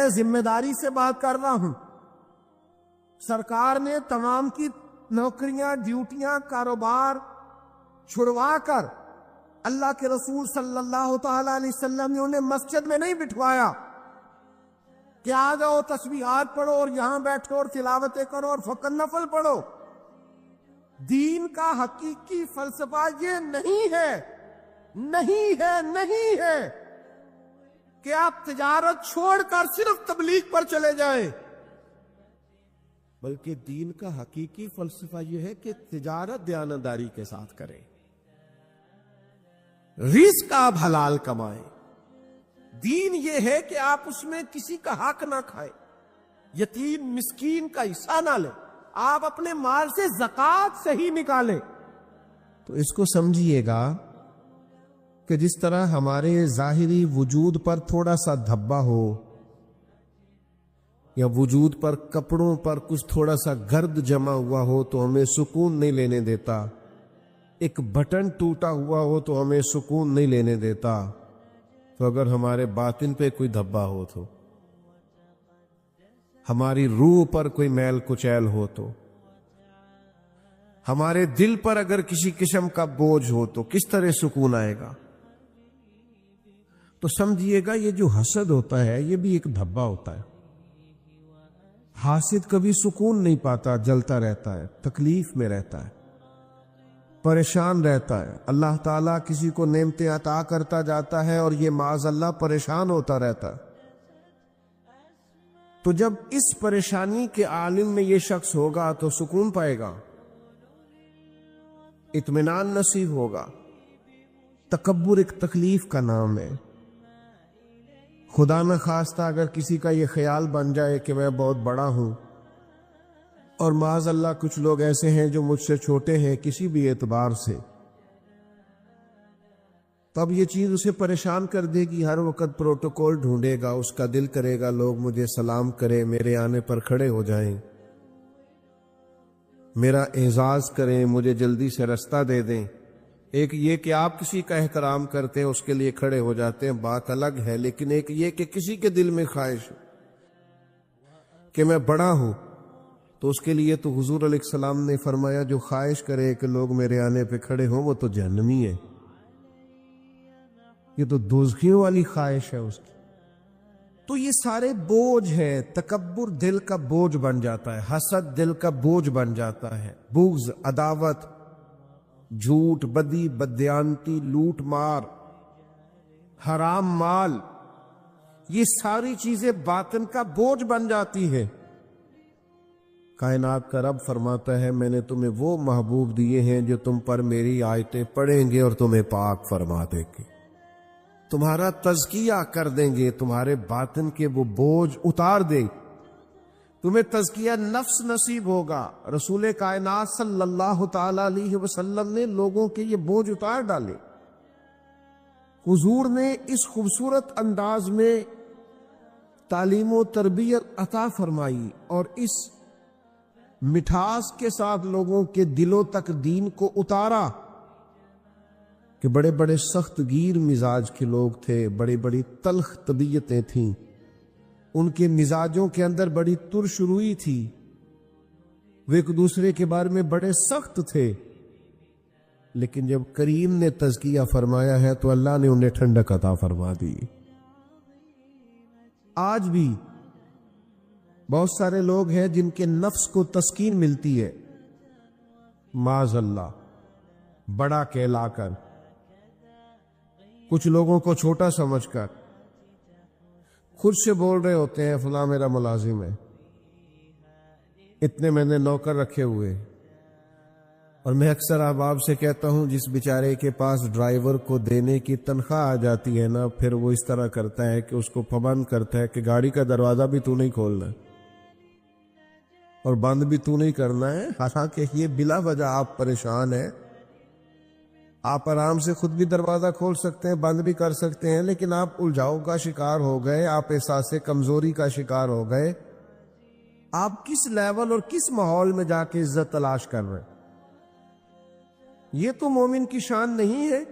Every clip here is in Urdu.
میں ذمہ داری سے بات کر رہا ہوں. سرکار نے تمام کی نوکریاں، ڈیوٹیاں، کاروبار چھڑوا کر اللہ کے رسول صلی اللہ تعالی علیہ وسلم نے انہیں مسجد میں نہیں بٹھوایا کہ آ جاؤ تسبیحات پڑھو اور یہاں بیٹھو اور تلاوتیں کرو اور فقط نفل پڑھو. دین کا حقیقی فلسفہ یہ نہیں ہے، نہیں ہے، نہیں ہے کہ آپ تجارت چھوڑ کر صرف تبلیغ پر چلے جائیں، بلکہ دین کا حقیقی فلسفہ یہ ہے کہ تجارت دیانتداری کے ساتھ کریں، رزق آپ حلال کمائیں. دین یہ ہے کہ آپ اس میں کسی کا حق نہ کھائیں، یتیم مسکین کا حصہ نہ لیں، آپ اپنے مال سے زکوٰۃ صحیح نکالیں. تو اس کو سمجھیے گا کہ جس طرح ہمارے ظاہری وجود پر تھوڑا سا دھبا ہو یا وجود پر کپڑوں پر کچھ تھوڑا سا گرد جمع ہوا ہو تو ہمیں سکون نہیں لینے دیتا، ایک بٹن ٹوٹا ہوا ہو تو ہمیں سکون نہیں لینے دیتا، تو اگر ہمارے باطن پہ کوئی دھبا ہو تو، ہماری روح پر کوئی میل کچیل ہو تو، ہمارے دل پر اگر کسی قسم کا بوجھ ہو تو کس طرح سکون آئے گا؟ تو سمجھیے گا یہ جو حسد ہوتا ہے یہ بھی ایک دھبا ہوتا ہے. حاسد کبھی سکون نہیں پاتا، جلتا رہتا ہے، تکلیف میں رہتا ہے، پریشان رہتا ہے. اللہ تعالیٰ کسی کو نعمتیں عطا کرتا جاتا ہے اور یہ معاذ اللہ پریشان ہوتا رہتا ہے. تو جب اس پریشانی کے عالم میں یہ شخص ہوگا تو سکون پائے گا، اطمینان نصیب ہوگا. تکبر ایک تکلیف کا نام ہے. خدا نہ خواستہ اگر کسی کا یہ خیال بن جائے کہ میں بہت بڑا ہوں، اور معاذ اللہ کچھ لوگ ایسے ہیں جو مجھ سے چھوٹے ہیں کسی بھی اعتبار سے، تب یہ چیز اسے پریشان کر دے گی. ہر وقت پروٹوکول ڈھونڈے گا، اس کا دل کرے گا لوگ مجھے سلام کریں، میرے آنے پر کھڑے ہو جائیں، میرا اعزاز کریں، مجھے جلدی سے رستہ دے دیں. ایک یہ کہ آپ کسی کا احترام کرتے ہیں، اس کے لیے کھڑے ہو جاتے ہیں، بات الگ ہے. لیکن ایک یہ کہ کسی کے دل میں خواہش کہ میں بڑا ہوں، تو اس کے لیے تو حضور علیہ السلام نے فرمایا جو خواہش کرے کہ لوگ میرے آنے پہ کھڑے ہوں وہ تو جہنمی ہے، یہ تو دوزخیوں والی خواہش ہے اس کی. تو یہ سارے بوجھ ہے. تکبر دل کا بوجھ بن جاتا ہے، حسد دل کا بوجھ بن جاتا ہے، بغض، عداوت، جھوٹ، بدی، بددیانتی، لوٹ مار، حرام مال، یہ ساری چیزیں باطن کا بوجھ بن جاتی ہے. کائنات کا رب فرماتا ہے میں نے تمہیں وہ محبوب دیے ہیں جو تم پر میری آیتیں پڑھیں گے اور تمہیں پاک فرما دیں گے، تمہارا تزکیہ کر دیں گے، تمہارے باطن کے وہ بوجھ اتار دیں، تمہیں تزکیہ نفس نصیب ہوگا. رسول کائنات صلی اللہ تعالی علیہ وسلم نے لوگوں کے یہ بوجھ اتار ڈالے. حضور نے اس خوبصورت انداز میں تعلیم و تربیت عطا فرمائی اور اس مٹھاس کے ساتھ لوگوں کے دلوں تک دین کو اتارا کہ بڑے بڑے سخت گیر مزاج کے لوگ تھے، بڑی بڑی تلخ طبیعتیں تھیں، ان کے مزاجوں کے اندر بڑی ترش روئی تھی، وہ ایک دوسرے کے بارے میں بڑے سخت تھے. لیکن جب کریم نے تزکیہ فرمایا ہے تو اللہ نے انہیں ٹھنڈک عطا فرما دی. آج بھی بہت سارے لوگ ہیں جن کے نفس کو تسکین ملتی ہے معاذ اللہ بڑا کہلا کر، کچھ لوگوں کو چھوٹا سمجھ کر خود سے بول رہے ہوتے ہیں فلاں میرا ملازم ہے، اتنے میں نے نوکر رکھے ہوئے. اور میں اکثر احباب سے کہتا ہوں جس بیچارے کے پاس ڈرائیور کو دینے کی تنخواہ آ جاتی ہے نا، پھر وہ اس طرح کرتا ہے کہ اس کو پابند کرتا ہے کہ گاڑی کا دروازہ بھی تو نہیں کھولنا اور بند بھی تو نہیں کرنا ہے. حالانکہ یہ بلا وجہ آپ پریشان ہیں، آپ آرام سے خود بھی دروازہ کھول سکتے ہیں، بند بھی کر سکتے ہیں، لیکن آپ الجھاؤ کا شکار ہو گئے، آپ احساس کمزوری کا شکار ہو گئے. آپ کس لیول اور کس ماحول میں جا کے عزت تلاش کر رہے ہیں؟ یہ تو مومن کی شان نہیں ہے.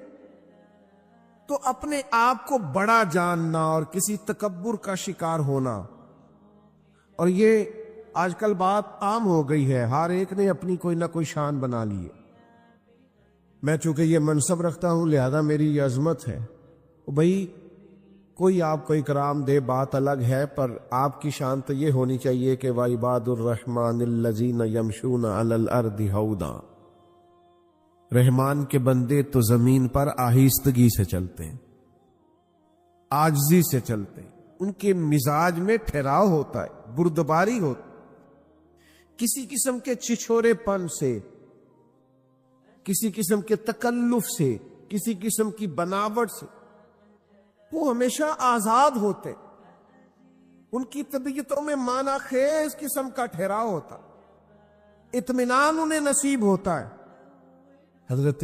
تو اپنے آپ کو بڑا جاننا اور کسی تکبر کا شکار ہونا اور یہ آج کل بات عام ہو گئی ہے، ہر ایک نے اپنی کوئی نہ کوئی شان بنا لی ہے۔ میں چونکہ یہ منصب رکھتا ہوں لہذا میری یہ عظمت ہے۔ بھئی کوئی آپ کو اکرام دے بات الگ ہے، پر آپ کی شان تو یہ ہونی چاہیے کہ وَعِبَادُ الرَّحْمَٰنِ الَّذِينَ يَمْشُونَ عَلَى الْأَرْضِ هَوْنًا، رحمان کے بندے تو زمین پر آہستگی سے چلتے ہیں، عاجزی سے چلتے ہیں، ان کے مزاج میں ٹھہراؤ ہوتا ہے، بردباری ہوتی، کسی قسم کے چھچھورے پن سے، کسی قسم کے تکلف سے، کسی قسم کی بناوٹ سے وہ ہمیشہ آزاد ہوتے، ان کی طبیعتوں میں معنی خیز قسم کا ٹھہراؤ ہوتا، اطمینان انہیں نصیب ہوتا ہے۔ حضرت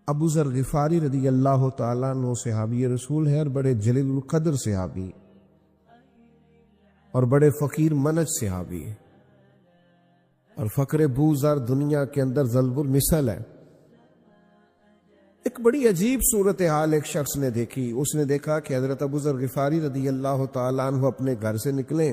ابو ذر غفاری رضی اللہ تعالیٰ عنہ صحابی رسول ہے، اور بڑے جلیل القدر صحابی اور بڑے فقیر منج صحابی ہے، اور فقر ابو ذر دنیا کے اندر ضرب المثل ہے۔ ایک بڑی عجیب صورتحال ایک شخص نے دیکھی، اس نے دیکھا کہ حضرت ابو ذر غفاری رضی اللہ تعالیٰ عنہ اپنے گھر سے نکلے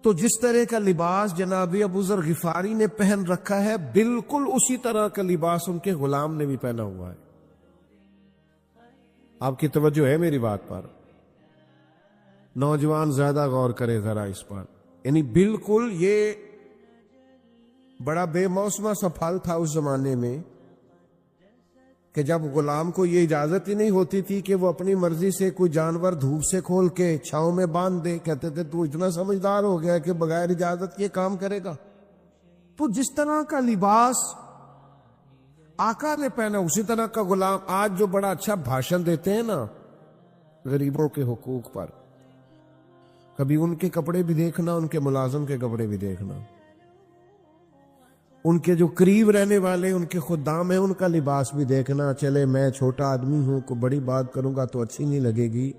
تو جس طرح کا لباس جناب ابو ذر غفاری نے پہن رکھا ہے بالکل اسی طرح کا لباس ان کے غلام نے بھی پہنا ہوا ہے۔ آپ کی توجہ ہے میری بات پر؟ نوجوان زیادہ غور کرے ذرا اس پر، یعنی بالکل یہ بڑا بے موسمہ سا پھل تھا اس زمانے میں کہ جب غلام کو یہ اجازت ہی نہیں ہوتی تھی کہ وہ اپنی مرضی سے کوئی جانور دھوپ سے کھول کے چھاؤں میں باندھ دے، کہتے تھے تو اتنا سمجھدار ہو گیا کہ بغیر اجازت یہ کام کرے گا۔ تو جس طرح کا لباس آقا نے پہنا اسی طرح کا غلام آج جو بڑا اچھا بھاشن دیتے ہیں نا غریبوں کے حقوق پر، کبھی ان کے کپڑے بھی دیکھنا، ان کے ملازم کے کپڑے بھی دیکھنا، ان کے جو قریب رہنے والے ان کے خدام ہیں ان کا لباس بھی دیکھنا۔ چلے میں چھوٹا آدمی ہوں، کوئی بڑی بات کروں گا تو اچھی نہیں لگے گی،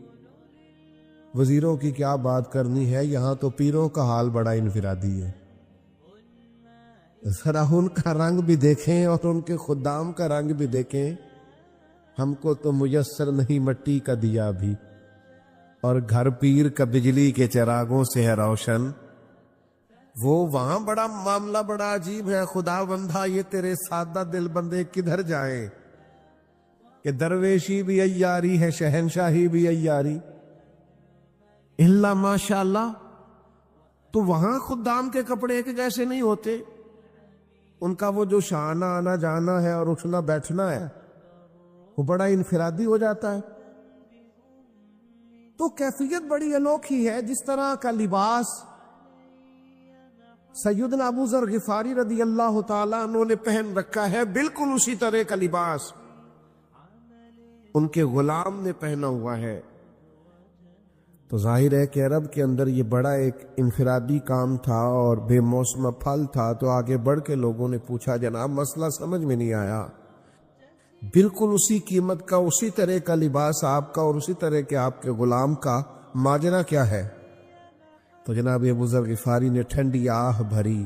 وزیروں کی کیا بات کرنی ہے، یہاں تو پیروں کا حال بڑا انفرادی ہے، ذرا ان کا رنگ بھی دیکھیں اور ان کے خدام کا رنگ بھی دیکھیں۔ ہم کو تو میسر نہیں مٹی کا دیا بھی، اور گھر پیر کا بجلی کے چراغوں سے ہے روشن۔ وہ وہاں بڑا معاملہ بڑا عجیب ہے، خدا بندہ یہ تیرے سادہ دل بندے کدھر جائیں کہ درویشی بھی عیاری ہے، شہنشاہی بھی عیاری، اللہ ماشاءاللہ۔ تو وہاں خدام کے کپڑے ایک جیسے نہیں ہوتے، ان کا وہ جو شانہ آنا جانا ہے اور اٹھنا بیٹھنا ہے وہ بڑا انفرادی ہو جاتا ہے۔ تو کیفیت بڑی انوکھی ہے، جس طرح کا لباس سیدنا ابو ذر غفاری رضی اللہ تعالیٰ عنہ نے پہن رکھا ہے بالکل اسی طرح کا لباس ان کے غلام نے پہنا ہوا ہے۔ تو ظاہر ہے کہ عرب کے اندر یہ بڑا ایک انفرادی کام تھا اور بے موسم پھل تھا۔ تو آگے بڑھ کے لوگوں نے پوچھا جناب مسئلہ سمجھ میں نہیں آیا، بالکل اسی قیمت کا اسی طرح کا لباس آپ کا اور اسی طرح کے آپ کے غلام کا، ماجرا کیا ہے؟ تو جناب ابو ذر غفاری نے ٹھنڈی آہ بھری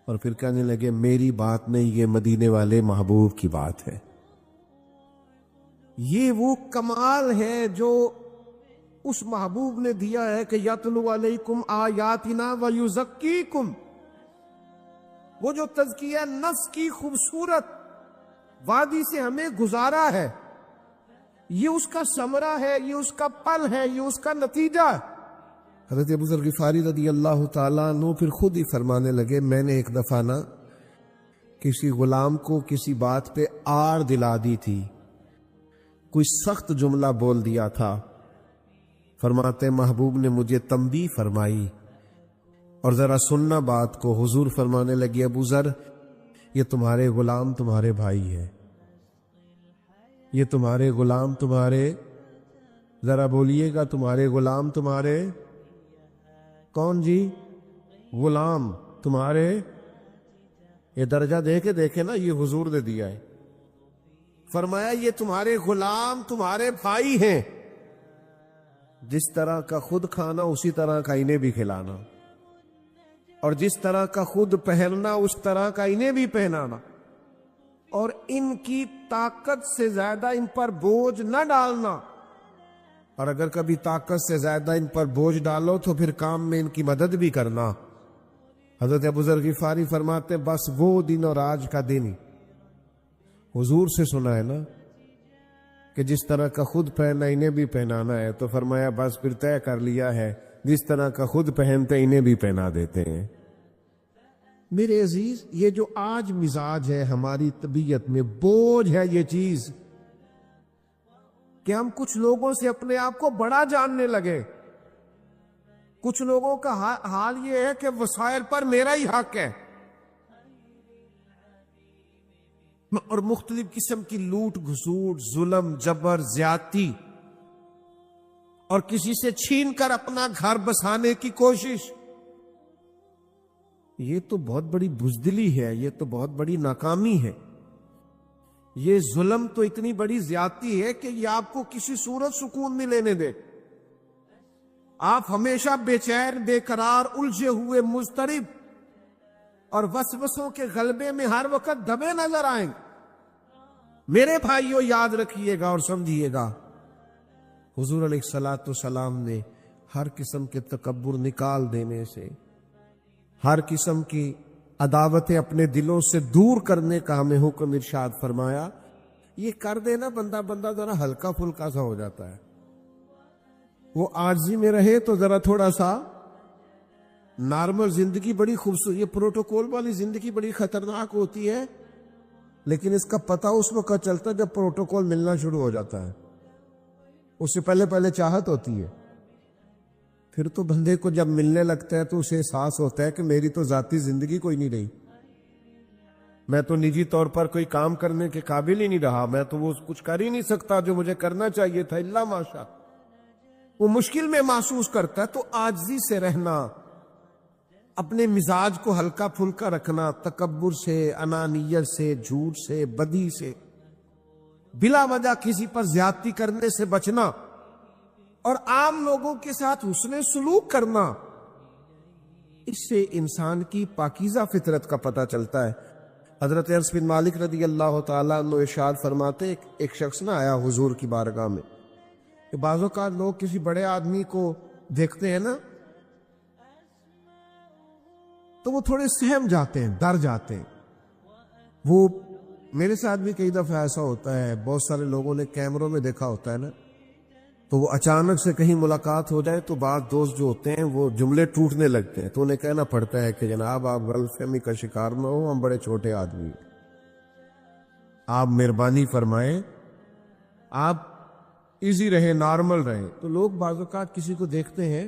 اور پھر کہنے لگے میری بات نہیں، یہ مدینے والے محبوب کی بات ہے۔ یہ وہ کمال ہے جو اس محبوب نے دیا ہے کہ یتلو علیکم آیاتنا ویزکیکم، وہ جو تزکیہ نفس کی خوبصورت وادی سے ہمیں گزارا ہے، یہ اس کا ثمرہ ہے، یہ اس کا پھل ہے، یہ اس کا نتیجہ ہے۔ حضرت ابو ذر غفاری رضی اللہ تعالیٰ عنہ پھر خود ہی فرمانے لگے میں نے ایک دفعہ نا کسی غلام کو کسی بات پہ آڑ دلا دی تھی، کوئی سخت جملہ بول دیا تھا، فرماتے محبوب نے مجھے تنبیہ فرمائی اور ذرا سننا بات کو، حضور فرمانے لگے ابو ذر یہ تمہارے غلام تمہارے بھائی ہے، یہ تمہارے غلام تمہارے، ذرا بولیے گا تمہارے غلام تمہارے کون جی؟ غلام تمہارے، یہ درجہ دے کے دیکھے نا، یہ حضور نے دیا ہے، فرمایا یہ تمہارے غلام تمہارے بھائی ہیں، جس طرح کا خود کھانا اسی طرح کا انہیں بھی کھلانا، اور جس طرح کا خود پہننا اس طرح کا انہیں بھی پہنانا، اور ان کی طاقت سے زیادہ ان پر بوجھ نہ ڈالنا، اور اگر کبھی طاقت سے زیادہ ان پر بوجھ ڈالو تو پھر کام میں ان کی مدد بھی کرنا۔ حضرت ابو ذر غفاری فرماتے بس وہ دن اور آج کا دن حضور سے سنا ہے نا کہ جس طرح کا خود پہنا انہیں بھی پہنانا ہے، تو فرمایا بس پھر طے کر لیا ہے جس طرح کا خود پہنتے انہیں بھی پہنا دیتے ہیں۔ میرے عزیز، یہ جو آج مزاج ہے ہماری طبیعت میں، بوجھ ہے یہ چیز کہ ہم کچھ لوگوں سے اپنے آپ کو بڑا جاننے لگے۔ کچھ لوگوں کا حال یہ ہے کہ وسائل پر میرا ہی حق ہے، اور مختلف قسم کی لوٹ گھسوٹ، ظلم، جبر، زیادتی، اور کسی سے چھین کر اپنا گھر بسانے کی کوشش۔ یہ تو بہت بڑی بزدلی ہے، یہ تو بہت بڑی ناکامی ہے، یہ ظلم تو اتنی بڑی زیادتی ہے کہ یہ آپ کو کسی صورت سکون نہیں لینے دے۔ آپ ہمیشہ بے چین، بے قرار، الجھے ہوئے، مضطرب اور وسوسوں کے غلبے میں ہر وقت دبے نظر آئیں۔ میرے بھائیوں، یاد رکھیے گا اور سمجھیے گا، حضور علیہ الصلوۃ والسلام نے ہر قسم کے تکبر نکال دینے سے، ہر قسم کی عداوتیں اپنے دلوں سے دور کرنے کا ہمیں حکم ارشاد فرمایا۔ یہ کر دینا بندہ ذرا ہلکا پھلکا سا ہو جاتا ہے، وہ عاجزی میں رہے تو ذرا تھوڑا سا نارمل زندگی بڑی خوبصورت۔ یہ پروٹوکول والی زندگی بڑی خطرناک ہوتی ہے، لیکن اس کا پتہ اس وقت چلتا ہے جب پروٹوکول ملنا شروع ہو جاتا ہے۔ اس سے پہلے چاہت ہوتی ہے، پھر تو بندے کو جب ملنے لگتا ہے تو اسے احساس ہوتا ہے کہ میری تو ذاتی زندگی کوئی نہیں رہی، میں تو نجی طور پر کوئی کام کرنے کے قابل ہی نہیں رہا، میں تو وہ کچھ کر ہی نہیں سکتا جو مجھے کرنا چاہیے تھا، الا ماشاء۔ وہ مشکل میں محسوس کرتا ہے، تو عاجزی سے رہنا، اپنے مزاج کو ہلکا پھلکا رکھنا، تکبر سے، انانیت سے، جھوٹ سے، بدی سے، بلا وجہ کسی پر زیادتی کرنے سے بچنا، اور عام لوگوں کے ساتھ حسن سلوک کرنا، اس سے انسان کی پاکیزہ فطرت کا پتہ چلتا ہے۔ حضرت انس بن مالک رضی اللہ تعالیٰ عنہ ارشاد فرماتے، ایک شخص نہ آیا حضور کی بارگاہ میں، کہ بعض اوقات لوگ کسی بڑے آدمی کو دیکھتے ہیں نا تو وہ تھوڑے سہم جاتے ہیں، ڈر جاتے ہیں۔ وہ میرے ساتھ بھی کئی دفعہ ایسا ہوتا ہے، بہت سارے لوگوں نے کیمروں میں دیکھا ہوتا ہے نا، تو وہ اچانک سے کہیں ملاقات ہو جائے تو بعض دوست جو ہوتے ہیں وہ جملے ٹوٹنے لگتے ہیں، تو انہیں کہنا پڑتا ہے کہ جناب آپ غلط فہمی کا شکار نہ ہو، ہم بڑے چھوٹے آدمی ہیں، آپ مہربانی فرمائیں، آپ ایزی رہیں، نارمل رہیں۔ تو لوگ بعض اوقات کسی کو دیکھتے ہیں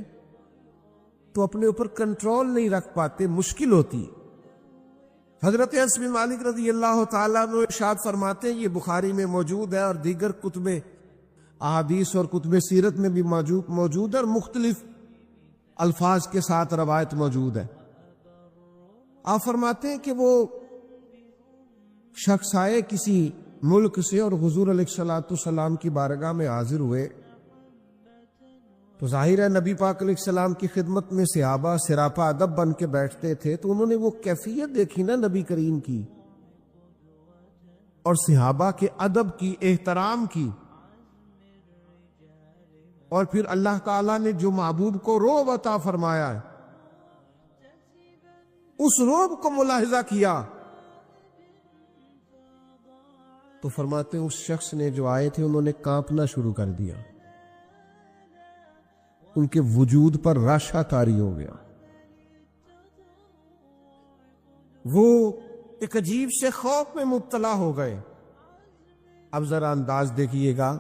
تو اپنے اوپر کنٹرول نہیں رکھ پاتے، مشکل ہوتی۔ حضرت انس بن مالک رضی اللہ تعالیٰ عنہ ارشاد فرماتے ہیں، یہ بخاری میں موجود ہے اور دیگر کتب احادیث اور کتب سیرت میں بھی موجود ہے، اور مختلف الفاظ کے ساتھ روایت موجود ہے۔ آپ فرماتے ہیں کہ وہ شخص آئے کسی ملک سے اور حضور علیہ الصلوۃ والسلام کی بارگاہ میں حاضر ہوئے، تو ظاہر ہے نبی پاک علیہ السلام کی خدمت میں صحابہ سراپا ادب بن کے بیٹھتے تھے، تو انہوں نے وہ کیفیت دیکھی نا نبی کریم کی، اور صحابہ کے ادب کی، احترام کی، اور پھر اللہ تعالیٰ نے جو محبوب کو رعب عطا فرمایا ہے، اس رعب کو ملاحظہ کیا، تو فرماتے ہیں اس شخص نے، جو آئے تھے، انہوں نے کانپنا شروع کر دیا، ان کے وجود پر راشا طاری ہو گیا، وہ ایک عجیب سے خوف میں مبتلا ہو گئے۔ اب ذرا انداز دیکھیے گا،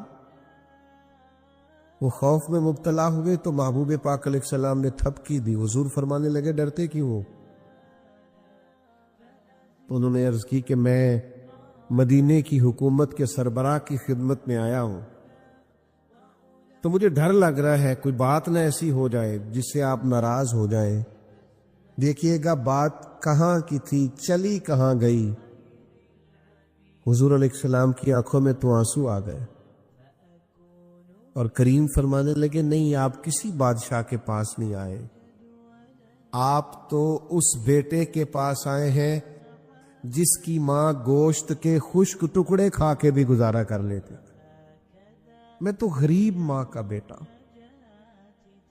وہ خوف میں مبتلا ہوئے تو محبوب پاک علیہ السلام نے تھپکی دی، حضور فرمانے لگے ڈرتے کیوں ہو؟ تو انہوں نے عرض کی کہ میں مدینے کی حکومت کے سربراہ کی خدمت میں آیا ہوں، تو مجھے ڈر لگ رہا ہے کوئی بات نہ ایسی ہو جائے جس سے آپ ناراض ہو جائیں۔ دیکھیے گا بات کہاں کی تھی، چلی کہاں گئی۔ حضور علیہ السلام کی آنکھوں میں تو آنسو آ گئے، اور کریم فرمانے لگے نہیں، آپ کسی بادشاہ کے پاس نہیں آئے، آپ تو اس بیٹے کے پاس آئے ہیں جس کی ماں گوشت کے خشک ٹکڑے کھا کے بھی گزارا کر لیتے، میں تو غریب ماں کا بیٹا،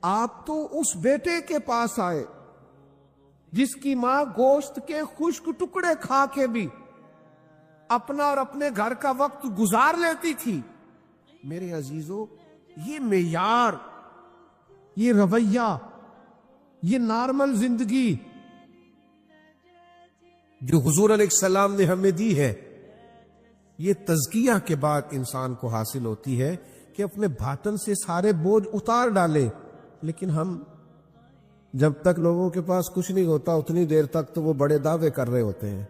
آپ تو اس بیٹے کے پاس آئے جس کی ماں گوشت کے خشک ٹکڑے کھا کے بھی اپنا اور اپنے گھر کا وقت گزار لیتی تھی۔ میرے عزیزو، یہ معیار، یہ رویہ، یہ نارمل زندگی جو حضور علیہ السلام نے ہمیں دی ہے، یہ تزکیہ کے بعد انسان کو حاصل ہوتی ہے کہ اپنے باطن سے سارے بوجھ اتار ڈالے۔ لیکن ہم جب تک لوگوں کے پاس کچھ نہیں ہوتا اتنی دیر تک تو وہ بڑے دعوے کر رہے ہوتے ہیں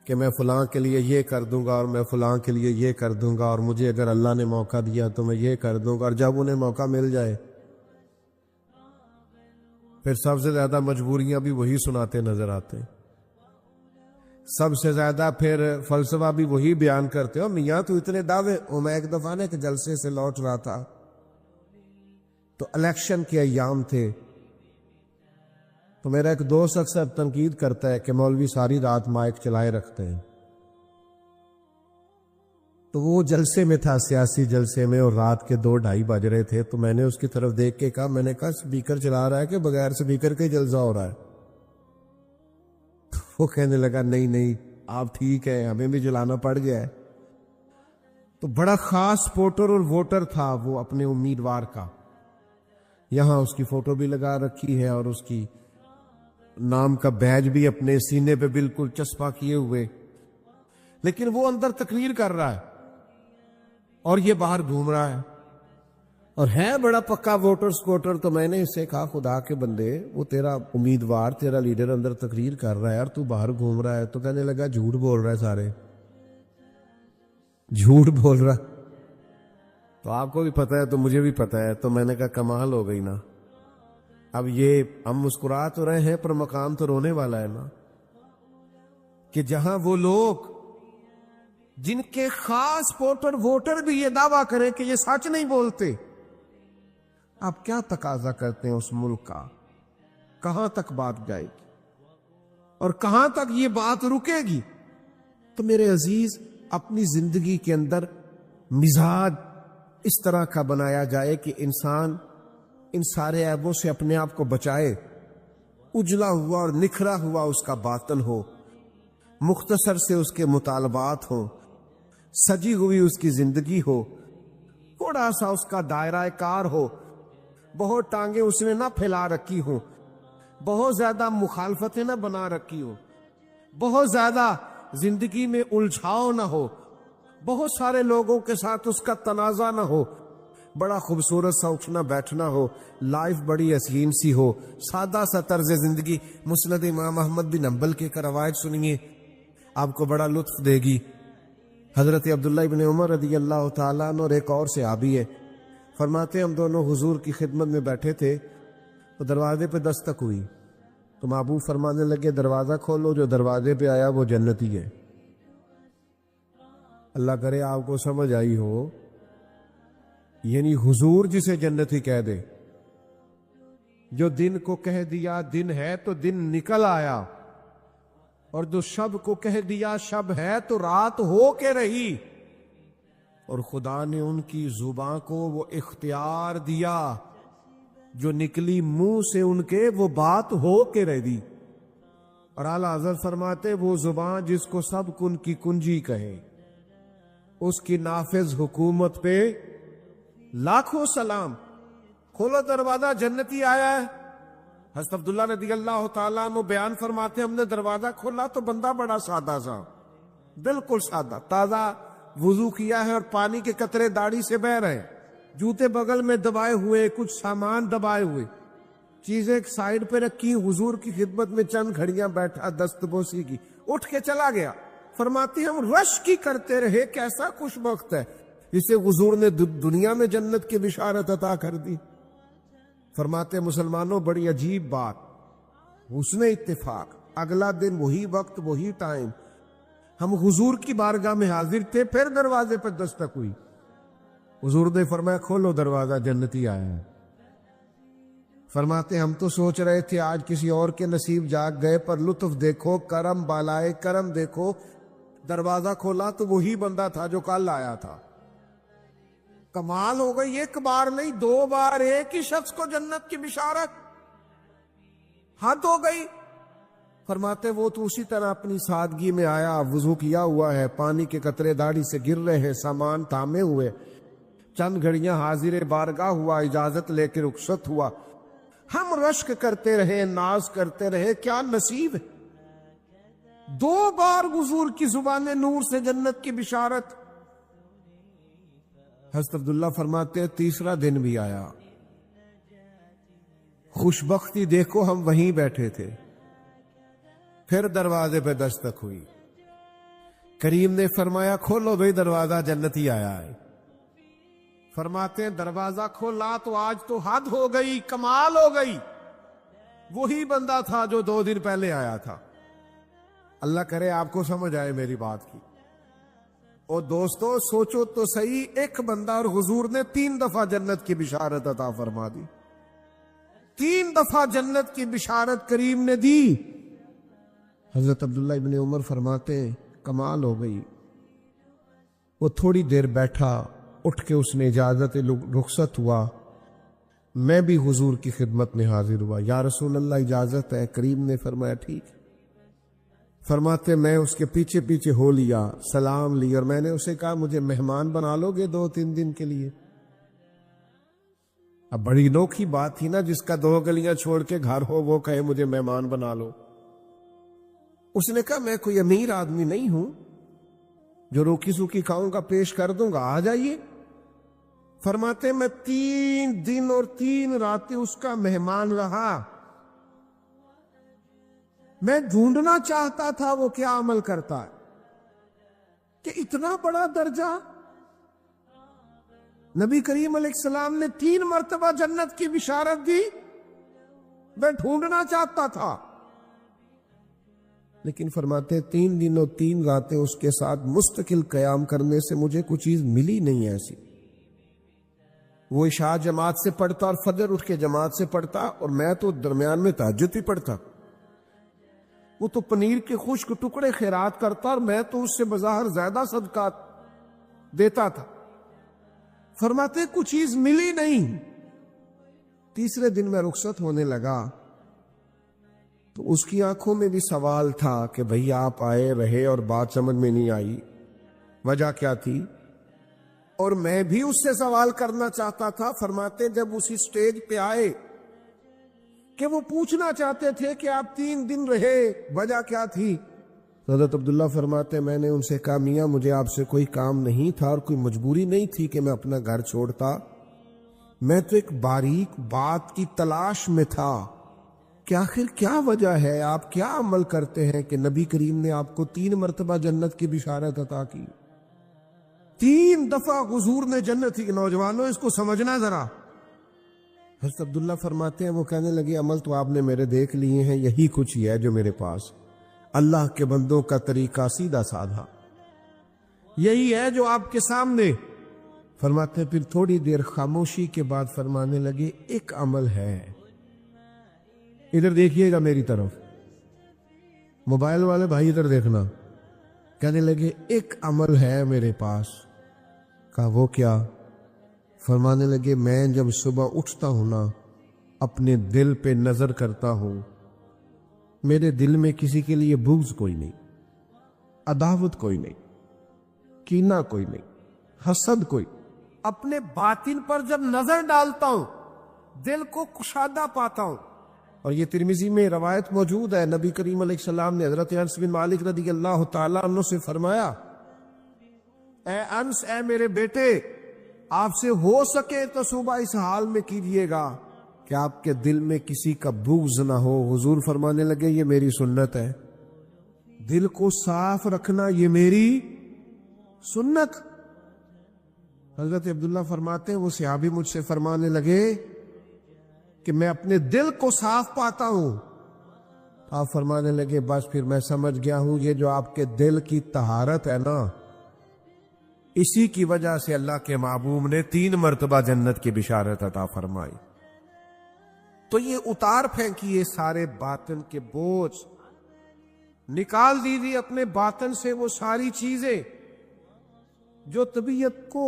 کہ میں فلاں کے لیے یہ کر دوں گا اور میں فلاں کے لیے یہ کر دوں گا اور مجھے اگر اللہ نے موقع دیا تو میں یہ کر دوں گا، اور جب انہیں موقع مل جائے پھر سب سے زیادہ مجبوریاں بھی وہی سناتے نظر آتے ہیں، سب سے زیادہ پھر فلسفہ بھی وہی بیان کرتے ہو۔ میاں تو اتنے دعوے، میں ایک دفعہ نے کہ جلسے سے لوٹ رہا تھا تو الیکشن کے ایام تھے، تو میرا ایک دوست اکثر تنقید کرتا ہے کہ مولوی ساری رات مائک چلائے رکھتے ہیں، تو وہ جلسے میں تھا، سیاسی جلسے میں، اور رات کے 2-2:30 بج رہے تھے، تو میں نے اس کی طرف دیکھ کے کہا، میں نے کہا سپیکر چلا رہا ہے کہ بغیر سپیکر کے جلسہ ہو رہا ہے؟ وہ کہنے لگا نہیں آپ ٹھیک ہے، ہمیں بھی جلانا پڑ گیا ہے۔ تو بڑا خاص سپورٹر اور ووٹر تھا وہ اپنے امیدوار کا، یہاں اس کی فوٹو بھی لگا رکھی ہے اور اس کی نام کا بیج بھی اپنے سینے پہ بالکل چسپاں کیے ہوئے، لیکن وہ اندر تقریر کر رہا ہے اور یہ باہر گھوم رہا ہے اور ہے بڑا پکا ووٹر سپورٹر۔ تو میں نے اس سے کہا، خدا کے بندے، وہ تیرا امیدوار، تیرا لیڈر اندر تقریر کر رہا ہے اور تو باہر گھوم رہا ہے۔ تو کہنے لگا جھوٹ بول رہا ہے، سارے جھوٹ بول رہا۔ تو آپ کو بھی پتہ ہے تو مجھے بھی پتہ ہے، تو میں نے کہا کمال ہو گئی نا، اب یہ ہم مسکرا تو رہے ہیں پر مقام تو رونے والا ہے نا، کہ جہاں وہ لوگ جن کے خاص سپورٹر ووٹر بھی یہ دعویٰ کریں کہ یہ سچ نہیں بولتے، آپ کیا تقاضا کرتے ہیں اس ملک کا؟ کہاں تک بات جائے گی اور کہاں تک یہ بات رکے گی؟ تو میرے عزیز، اپنی زندگی کے اندر مزاج اس طرح کا بنایا جائے کہ انسان ان سارے عیبوں سے اپنے آپ کو بچائے، اجلا ہوا اور نکھرا ہوا اس کا باطن ہو، مختصر سے اس کے مطالبات ہوں، سجی ہوئی اس کی زندگی ہو، تھوڑا سا اس کا دائرہ کار ہو، بہت ٹانگیں اس نے نہ پھیلا رکھی ہوں، بہت زیادہ مخالفتیں نہ بنا رکھی ہوں، بہت زیادہ زندگی میں الجھاؤ نہ ہو، بہت سارے لوگوں کے ساتھ اس کا تنازع نہ ہو، بڑا خوبصورت سا اٹھنا بیٹھنا ہو، لائف بڑی حسین سی ہو، سادہ سا طرز زندگی۔ مسند امام احمد بن حنبل کے روایت سنیے، آپ کو بڑا لطف دے گی۔ حضرت عبداللہ ابن عمر رضی اللہ تعالیٰ عنہ اور ایک اور صحابی ہے، فرماتے ہم دونوں حضور کی خدمت میں بیٹھے تھے تو دروازے پہ دستک ہوئی، تو محبوب فرمانے لگے دروازہ کھولو، جو دروازے پہ آیا وہ جنتی ہے۔ اللہ کرے آپ کو سمجھ آئی ہو، یعنی حضور جسے جنتی کہہ دے، جو دن کو کہہ دیا دن ہے تو دن نکل آیا، اور جو شب کو کہہ دیا شب ہے تو رات ہو کے رہی، اور خدا نے ان کی زبان کو وہ اختیار دیا، جو نکلی منہ سے ان کے وہ بات ہو کے رہ دی۔ اور اعلیٰ حضرت فرماتے وہ زبان جس کو سب کن کی کنجی کہے، اس کی نافذ حکومت پہ لاکھوں سلام۔ کھولو دروازہ، جنتی آیا ہے۔ حضرت عبداللہ رضی اللہ تعالیٰ عنہ بیان فرماتے ہم نے دروازہ کھولا تو بندہ بڑا سادہ سا، بالکل سادہ، تازہ وضو کیا ہے اور پانی کے قطرے داڑھی سے بہہ رہے ہیں، جوتے بغل میں دبائے ہوئے، کچھ سامان دبائے ہوئے، چیزیں ایک سائیڈ پہ رکھی، حضور کی خدمت میں چند گھڑیاں بیٹھا، دست بوسی کی، اٹھ کے چلا گیا۔ فرماتی ہم رش کی کرتے رہے، کیسا خوش بخت ہے جسے حضور نے دنیا میں جنت کی بشارت عطا کر دی۔ فرماتے مسلمانوں بڑی عجیب بات، حسن اتفاق، اگلا دن وہی وقت وہی ٹائم ہم حضور کی بارگاہ میں حاضر تھے، پھر دروازے پر دستک ہوئی، حضور نے فرمایا کھولو دروازہ، جنتی آیا ہے۔ فرماتے ہم تو سوچ رہے تھے آج کسی اور کے نصیب جاگ گئے، پر لطف دیکھو، کرم بالائے کرم دیکھو، دروازہ کھولا تو وہی بندہ تھا جو کل آیا تھا۔ کمال ہو گئی، ایک بار نہیں 2 بار ایک ہی شخص کو جنت کی بشارت، حد ہو گئی۔ فرماتے وہ تو اسی طرح اپنی سادگی میں آیا، وضو کیا ہوا ہے، پانی کے قطرے داڑھی سے گر رہے ہیں، سامان تھامے ہوئے، چند گھڑیاں حاضر بارگاہ ہوا، اجازت لے کے رخصت ہوا، ہم رشک کرتے رہے، ناز کرتے رہے، کیا نصیب ہے۔ 2 بار حضور کی زبان نور سے جنت کی بشارت۔ حضرت عبداللہ فرماتے ہیں تیسرا دن بھی آیا، خوشبختی دیکھو ہم وہیں بیٹھے تھے، پھر دروازے پہ دستک ہوئی، کریم نے فرمایا کھولو بھئی دروازہ، جنتی آیا ہے۔ فرماتے ہیں دروازہ کھولا تو آج تو حد ہو گئی، کمال ہو گئی، وہی بندہ تھا جو 2 دن پہلے آیا تھا۔ اللہ کرے آپ کو سمجھ آئے میری بات کی۔ اور دوستو سوچو تو صحیح، ایک بندہ اور حضور نے 3 دفعہ جنت کی بشارت عطا فرما دی، 3 دفعہ جنت کی بشارت کریم نے دی۔ حضرت عبداللہ ابن عمر فرماتے کمال ہو گئی۔ وہ تھوڑی دیر بیٹھا، اٹھ کے اس نے اجازت رخصت ہوا، میں بھی حضور کی خدمت میں حاضر ہوا، یا رسول اللہ اجازت ہے؟ کریم نے فرمایا ٹھیک۔ فرماتے میں اس کے پیچھے پیچھے ہو لیا، سلام لی، اور میں نے اسے کہا مجھے مہمان بنا لو گے 2-3 دن کے لیے؟ اب بڑی نوکھی بات تھی نا، جس کا 2 گلیاں چھوڑ کے گھر ہو وہ کہے مجھے مہمان بنا لو۔ اس نے کہا میں کوئی امیر آدمی نہیں ہوں جو روکی سوکی کھاؤں گا پیش کر دوں گا، آ جائیے۔ فرماتے میں 3 دن اور 3 راتیں اس کا مہمان رہا، میں ڈھونڈنا چاہتا تھا وہ کیا عمل کرتا ہے کہ اتنا بڑا درجہ۔ نبی کریم علیہ السلام نے 3 مرتبہ جنت کی بشارت دی، میں ڈھونڈنا چاہتا تھا، لیکن فرماتے 3 دن اور 3 راتیں اس کے ساتھ مستقل قیام کرنے سے مجھے کوئی چیز ملی نہیں ایسی۔ وہ عشاء جماعت سے پڑھتا اور فجر اٹھ کے جماعت سے پڑھتا، اور میں تو درمیان میں تہجد ہی پڑھتا۔ وہ تو پنیر کے خشک ٹکڑے خیرات کرتا اور میں تو اس سے بظاہر زیادہ صدقات دیتا تھا۔ فرماتے کچھ چیز ملی نہیں۔ تیسرے دن میں رخصت ہونے لگا تو اس کی آنکھوں میں بھی سوال تھا کہ بھئی آپ آئے رہے اور بات سمجھ میں نہیں آئی، وجہ کیا تھی؟ اور میں بھی اس سے سوال کرنا چاہتا تھا۔ فرماتے جب اسی سٹیج پہ آئے کہ وہ پوچھنا چاہتے تھے کہ آپ 3 دن رہے، وجہ کیا تھی؟ حضرت عبداللہ فرماتے میں نے ان سے کہا میاں مجھے آپ سے کوئی کام نہیں تھا اور کوئی مجبوری نہیں تھی کہ میں اپنا گھر چھوڑتا، میں تو ایک باریک بات کی تلاش میں تھا کہ آخر کیا وجہ ہے، آپ کیا عمل کرتے ہیں کہ نبی کریم نے آپ کو 3 مرتبہ جنت کی بشارت عطا کی۔ 3 دفعہ حضور نے جنت کی، نوجوانوں اس کو سمجھنا ذرا۔ حضرت عبداللہ فرماتے ہیں وہ کہنے لگے عمل تو آپ نے میرے دیکھ لیے ہیں، یہی کچھ ہی ہے جو میرے پاس، اللہ کے بندوں کا طریقہ سیدھا سادھا یہی ہے جو آپ کے سامنے۔ فرماتے ہیں پھر تھوڑی دیر خاموشی کے بعد فرمانے لگے ایک عمل ہے، ادھر دیکھیے گا میری طرف، موبائل والے بھائی ادھر دیکھنا۔ کہنے لگے ایک عمل ہے میرے پاس۔ کہا وہ کیا؟ فرمانے لگے میں جب صبح اٹھتا ہوں نا، اپنے دل پہ نظر کرتا ہوں، میرے دل میں کسی کے لیے بغض کوئی نہیں، عداوت کوئی نہیں، کینہ کوئی نہیں، حسد کوئی۔ اپنے باطن پر جب نظر ڈالتا ہوں دل کو کشادہ پاتا ہوں۔ اور یہ ترمذی میں روایت موجود ہے، نبی کریم علیہ السلام نے حضرت انس بن مالک رضی اللہ تعالیٰ عنہ سے فرمایا اے انس، اے میرے بیٹے، آپ سے ہو سکے تو صبح اس حال میں کیجئے گا کہ آپ کے دل میں کسی کا بغض نہ ہو۔ حضور فرمانے لگے یہ میری سنت ہے، دل کو صاف رکھنا یہ میری سنت۔ حضرت عبداللہ فرماتے ہیں وہ صحابی مجھ سے فرمانے لگے کہ میں اپنے دل کو صاف پاتا ہوں۔ آپ فرمانے لگے بس پھر میں سمجھ گیا ہوں یہ جو آپ کے دل کی طہارت ہے نا، اسی کی وجہ سے اللہ کے محبوب نے 3 مرتبہ جنت کی بشارت عطا فرمائی۔ تو یہ اتار پھینکیے سارے باطن کے بوجھ، نکال دیجیے اپنے باطن سے وہ ساری چیزیں جو طبیعت کو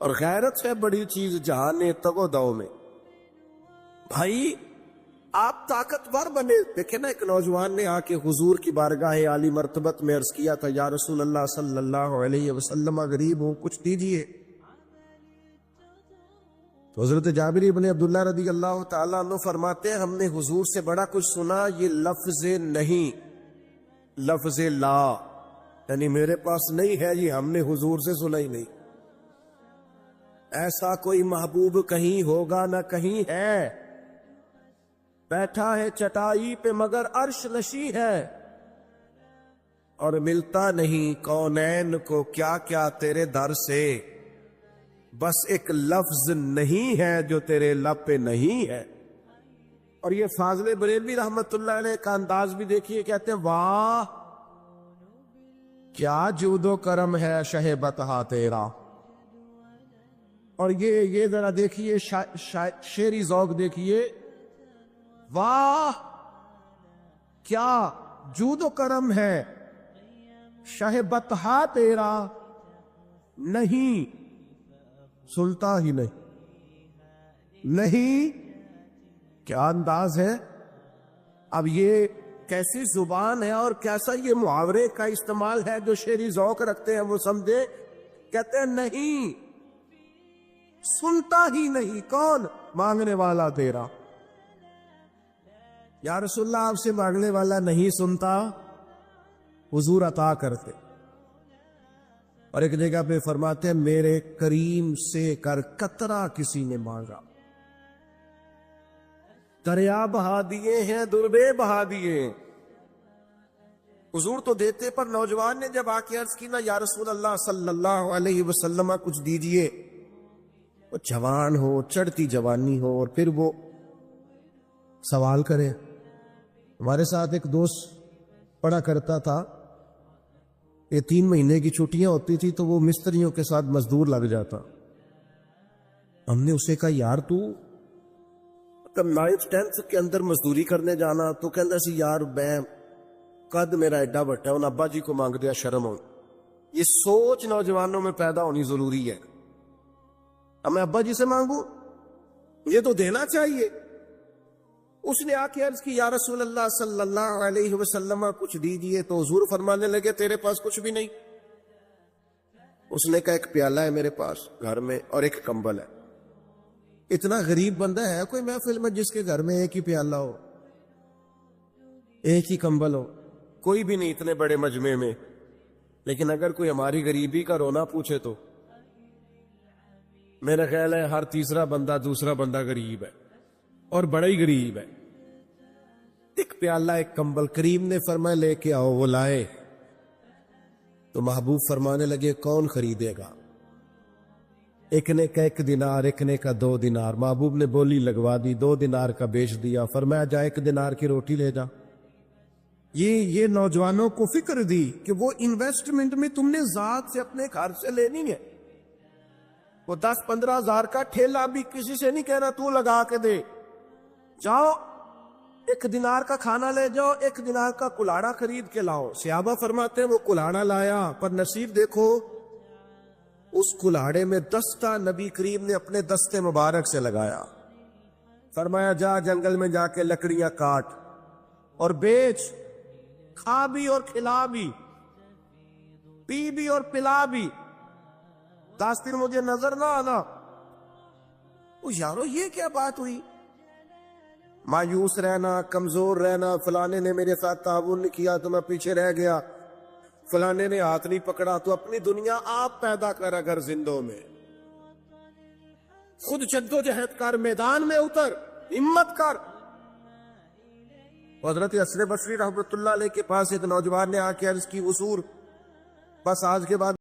اور غیرت ہے بڑی چیز جہان تگ و دو میں. بھائی آپ طاقتور بنے. دیکھیں نا ایک نوجوان نے آ کے حضور کی بارگاہ عالی مرتبت میں عرض کیا تھا یا رسول اللہ صلی اللہ علیہ وسلم غریب ہوں کچھ دیجئے. تو حضرت جابر بن عبداللہ رضی اللہ تعالیٰ عنہ فرماتے ہیں ہم نے حضور سے بڑا کچھ سنا, یہ لفظ نہیں لفظ لا, یعنی میرے پاس نہیں ہے یہ ہم نے حضور سے سنا ہی نہیں. ایسا کوئی محبوب کہیں ہوگا نہ کہیں ہے, بیٹھا ہے چٹائی پہ مگر عرش نشی ہے, اور ملتا نہیں کونین کو کیا کیا تیرے در سے, بس ایک لفظ نہیں ہے جو تیرے لب پہ نہیں ہے. اور یہ فاضل بریلوی رحمت اللہ علیہ کا انداز بھی دیکھیے, کہتے ہیں واہ کیا جود و کرم ہے شہ بطحا تیرا. اور یہ ذرا دیکھیے شعری ذوق دیکھیے, واہ کیا جود و کرم ہے شہ بطحا تیرا, نہیں سلطا ہی نہیں. کیا انداز ہے. اب یہ کیسی زبان ہے اور کیسا یہ محاورے کا استعمال ہے, جو شعری ذوق رکھتے ہیں وہ سمجھے. کہتے ہیں نہیں سنتا ہی نہیں, کون مانگنے والا تیرا. یا رسول اللہ آپ سے مانگنے والا نہیں سنتا, حضور عطا کرتے. اور ایک جگہ پہ فرماتے ہیں میرے کریم سے کر قطرہ کسی نے مانگا, دریا بہا دیے ہیں دربے بہا دیے ہیں. حضور تو دیتے, پر نوجوان نے جب آ کے عرض کی نا یا رسول اللہ صلی اللہ علیہ وسلم کچھ دیجئے, وہ جوان ہو چڑھتی جوانی ہو اور پھر وہ سوال کرے. ہمارے ساتھ ایک دوست پڑھا کرتا تھا, یہ 3 مہینے کی چھٹیاں ہوتی تھی تو وہ مستریوں کے ساتھ مزدور لگ جاتا. ہم نے اسے کہا یار تو 9th 10th کے اندر مزدوری کرنے جانا, تو کہندا سی یار میں قد میرا ایڈا بٹا ہوں, ابا جی کو مانگ دیا شرم ہو. یہ سوچ نوجوانوں میں پیدا ہونی ضروری ہے. اب میں ابا جی سے مانگوں, یہ تو دینا چاہیے. اس نے آ کے عرض کی یا رسول اللہ صلی اللہ علیہ وسلم کچھ دیجئے, تو حضور فرمانے لگے تیرے پاس کچھ بھی نہیں. اس نے کہا ایک پیالہ ہے میرے پاس گھر میں اور ایک کمبل ہے. اتنا غریب بندہ ہے کوئی محفل میں جس کے گھر میں ایک ہی پیالہ ہو, ایک ہی کمبل ہو؟ کوئی بھی نہیں اتنے بڑے مجمع میں. لیکن اگر کوئی ہماری غریبی کا رونا پوچھے تو میرا خیال ہے ہر تیسرا بندہ دوسرا بندہ غریب ہے, اور بڑا ہی غریب ہے. ایک پیالہ ایک کمبل, کریم نے فرمایا لے کے آؤ. وہ لائے تو محبوب فرمانے لگے کون خریدے گا. ایک نے کا 1 دینار, ایک نے کا 2 دینار. محبوب نے بولی لگوا دی, 2 دینار کا بیچ دیا. فرمایا جا 1 دینار کی روٹی لے جا. یہ نوجوانوں کو فکر دی کہ وہ انویسٹمنٹ میں تم نے ذات سے اپنے گھر سے لینی ہے. وہ 10-15 ہزار کا ٹھیلا بھی کسی سے نہیں کہنا تو لگا کے دے. جاؤ 1 دینار کا کھانا لے جاؤ, 1 دینار کا کلاڑا خرید کے لاؤ. صحابہ فرماتے ہیں وہ کلاڑا لایا, پر نصیب دیکھو اس کلاڑے میں دستہ نبی کریم نے اپنے دستے مبارک سے لگایا. فرمایا جا جنگل میں جا کے لکڑیاں کاٹ اور بیچ, کھا بھی اور کھلا بھی, پی بھی اور پلا بھی. 10 دن مجھے نظر نہ آنا. یارو یہ کیا بات ہوئی؟ مایوس رہنا, کمزور رہنا, فلانے نے میرے ساتھ تعاون نہیں کیا تو میں پیچھے رہ گیا, فلانے نے ہاتھ نہیں پکڑا. تو اپنی دنیا آپ پیدا کر, اگر زندوں میں خود جدوجہد کر, میدان میں اتر, ہمت کر. حضرت حسن بصری رحمت اللہ علیہ کے پاس ایک نوجوان نے آ کے عرض کی حضور بس آج کے بعد